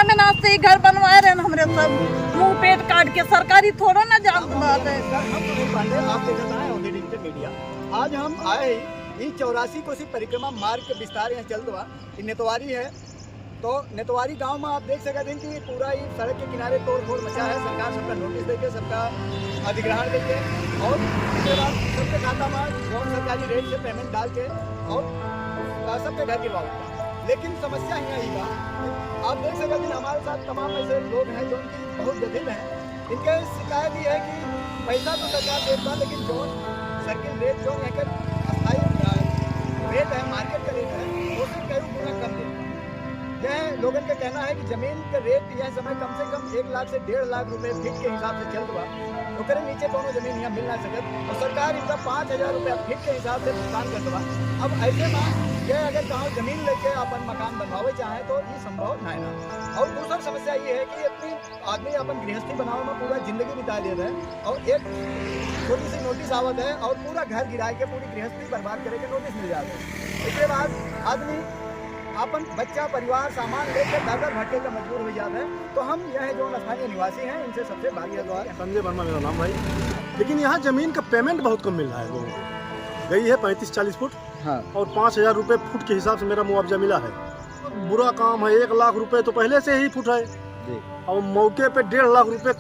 मेहनत से घर बनवाए रहे हमरे सब मुंह पेट काट के, सरकारी थोड़ा ना जानत बात है। आप देखत आए हो डिजिटल मीडिया। आज हम आए ही 84 कोसी परिक्रमा मार्ग के विस्तार यहाँ चल रहा नेतवारी है। तो नेतवारी गांव में आप देख सकते हैं कि पूरा ही सड़क के किनारे तोड़ फोड़ मचा है। सरकार सबका नोटिस देके, सबका अधिग्रहण देके और इसके बाद सबके खाता में गौर सरकारी रेट से पेमेंट डाल के और सबके घर गिरवाओ। लेकिन समस्या यही बा, आप देख सकते हैं हमारे साथ तमाम ऐसे लोग हैं जो कि बहुत व्यथित हैं। इनके शिकायत ये है कि पैसा तो सरकार देता है, लेकिन जो सर्किल रेट जो एक अस्थायी रेट है, मार्केट का रेट है, उससे कई गुना कम देता है। यह लोगों का कहना है कि जमीन का रेट यह समय कम से कम 1 लाख से 1.5 लाख रुपए फीट के हिसाब से चल रहा, तो नीचे कोनो जमीन यहाँ मिल ना सकत और सरकार इनका 5,000 रुपया फीट के हिसाब से भुगतान कर दवा। अब ऐसे में यह अगर कहाँ जमीन लेके अपन मकान बनवावे चाहे तो ये संभव नहीं ना। और दूसरी समस्या ये है कि अपनी आदमी अपन गृहस्थी बनावे में पूरा जिंदगी बिता देता है और एक छोटी सी नोटिस आवत है और पूरा घर गिरा के पूरी गृहस्थी बर्बाद करे के नोटिस मिल जाता है। इसके बाद आदमी अपन बच्चा परिवार सामान लेकर दादर भटके का मजबूर हो जाता है। तो हम यह जो स्थानीय निवासी हैं इनसे सबसे भाग्यवान। संजय वर्मा मेरा नाम भाई। लेकिन यहाँ जमीन का पेमेंट बहुत कम मिल रहा है लोगों को। गई है 35-40 फुट, हाँ, और 5,000 रुपये फुट के हिसाब से मेरा मुआवजा मिला है। बुरा काम है, 1 लाख रुपए तो पहले से ही फुट है और मौके पे 1.5 लाख रुपए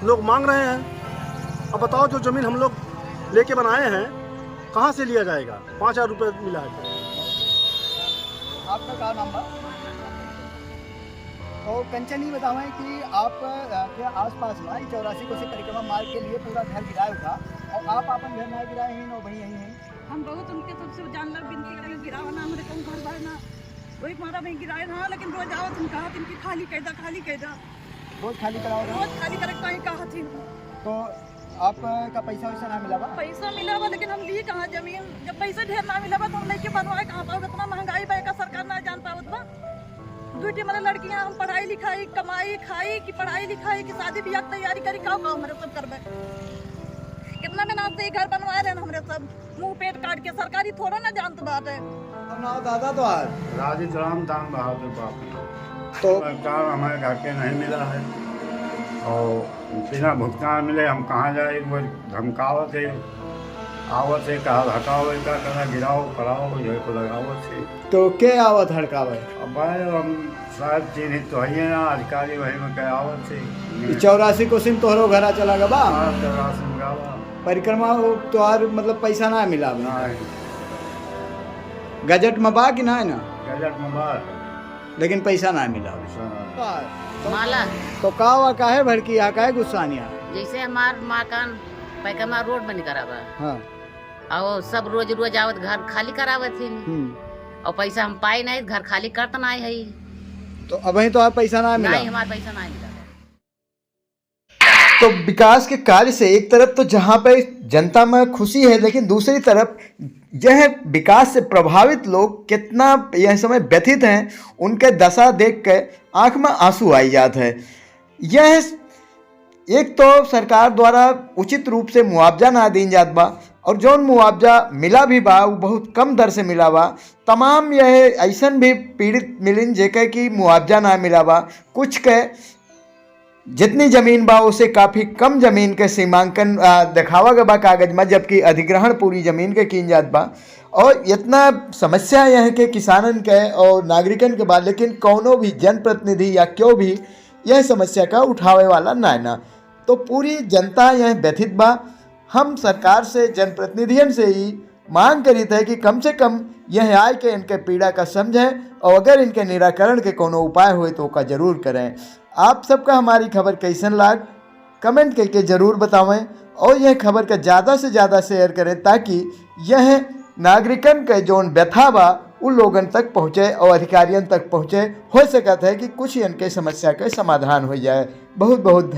लोग मांग रहे हैं। अब बताओ जो जमीन हम लोग लेके बनाए हैं कहाँ से लिया जाएगा? 5,000 रुपये मिला है। आपका क्या नाम है? तो कंचन ही बताएं कि आप के आसपास में 84 कोसी परिक्रमा मार्ग के लिए पूरा घर गिराया था और आप अपन घर में गिराए हैं और वही यही हैं। हम बहुत उनके सबसे जानना बिनती करेंगे गिरावा ना हमारे कौन घर बार ना वही हमारा वही गिराए ना, लेकिन रोज आओ तुम कहा इनकी खाली कैदा रोज खाली कराओ, रोज खाली करे कहीं कहा थी। तो आपका पैसा वैसा ना मिला? पैसा मिला हुआ, लेकिन हम लिए कहाँ जमीन? जब पैसा ढेर ना मिला तो हम लेके बनवाए कहाँ पाओ? इतना महंगाई का सरकार ना जान पाओ बा। दूसरी मतलब लड़कियां हम पढ़ाई लिखाई कमाई खाई की पढ़ाई लिखाई की शादी ब्याह की तैयारी करी का हमारे सब करबे। कितना मेहनत से घर बनवाए रहे हमरे सब मुंह पेट काट के, सरकारी थोड़ा ना जानत बात है। दादा तो आज राजीव राम दान बहादुर बाबू तो काम हमारे घर के नहीं मिला है और बिना भुगतान मिले हम कहाँ जाए? वो धमकावत है, आवत है, कहा हटाओ का कहा गिराओ कराओ जो को लगावत है। तो क्या आवत हड़कावे? अब भाई हम शायद चिन्हित तो है ना अधिकारी वही में क्या आवत है। 84 कोसी में तोहरो घरा चला गया बा परिक्रमा तो आर मतलब पैसा ना मिला गजट में बा कि ना है ना? गजट में बात लेकिन पैसा ना मिला। माला तो का काहे भड़की आ काहे गुस्सानिया? जैसे हमार मकान पैकमा रोड बन करावा, हाँ, और सब रोज रोज आवत घर खाली करावत थी और पैसा हम पाए नहीं, घर खाली करत नहीं है। तो अभी तो आप पैसा ना मिला? नहीं, हमारा पैसा नहीं मिला। तो विकास के कार्य से एक तरफ तो जहाँ पे जनता में खुशी है, लेकिन दूसरी तरफ यह विकास से प्रभावित लोग कितना यह समय व्यथित हैं, उनके दशा देख के आँख में आंसू आई जाते हैं। यह एक तो सरकार द्वारा उचित रूप से मुआवजा ना दी जात बा और जौन मुआवजा मिला भी बा वो बहुत कम दर से मिला बा। तमाम यह ऐसन भी पीड़ित मिलिन जेके कि मुआवजा ना मिला बा। कुछ के जितनी ज़मीन बा उसे काफ़ी कम ज़मीन के सीमांकन दिखावा गया बा कागज में, जबकि अधिग्रहण पूरी ज़मीन के कीन जात बा। और इतना समस्या यह है कि किसानन के और नागरिकन के बाद, लेकिन कौनो भी जनप्रतिनिधि या क्यों भी यह समस्या का उठावे वाला ना। तो पूरी जनता यह व्यथित बा। हम सरकार से जनप्रतिनिधियों से ही मांग करी थे कि कम से कम यह आए के इनके पीड़ा का समझें और अगर इनके निराकरण के कोनो उपाय हुए तो उसका ज़रूर करें। आप सबका हमारी खबर कैसन लाग कमेंट करके ज़रूर बतावें और यह खबर का ज़्यादा से ज़्यादा शेयर करें ताकि यह नागरिकन के जौन व्यथा बा उन लोगन तक पहुँचे और अधिकारियों तक पहुँचे। हो सकता है कि कुछ इनके समस्या का समाधान हो जाए। बहुत बहुत